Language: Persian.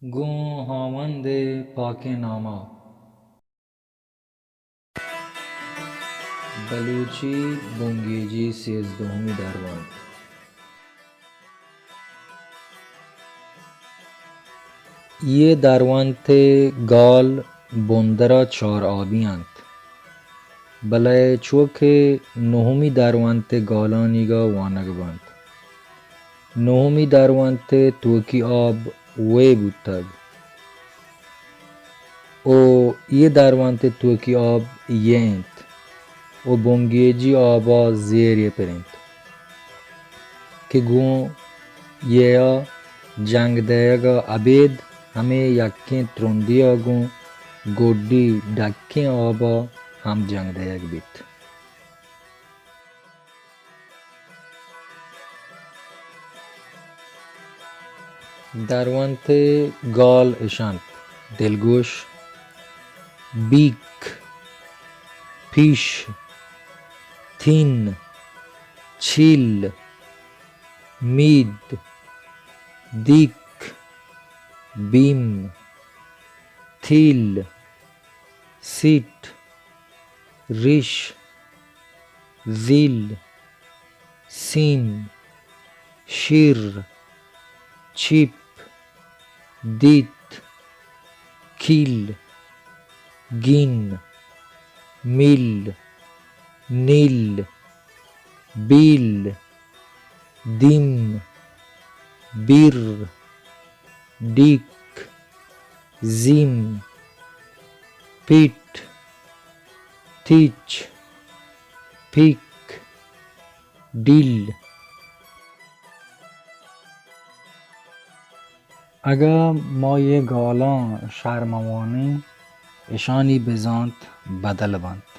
گو هامند پاک ناما. بلوچی بنگیجی سیزدھمی درونت. یہ درونت گال بندرا چار آبی اند. بلے چوک نهمی درونت گالانیگا وانگ بند. نهمی درونت توکی آب وی بودتگ. او یہ درونت توکی آب یند. و بنگیجی آبا زیر پرند. که گون یا جنگ دیگا عبید همه یکین ترندی آگون گودی دکین آبا هم جنگ دیگ بید. درونت گال اشند دلگوش بیک پیش تین چیل مید دیک بیم تیل سیت ریش زیل سین شیر چیپ دیت کیل گین میل نیل بیل دیم بیر دیک زیم پیٹ تیچ پیک دیل. اگر ما یه گالان شرموانی اشانی بزانت بدل بند.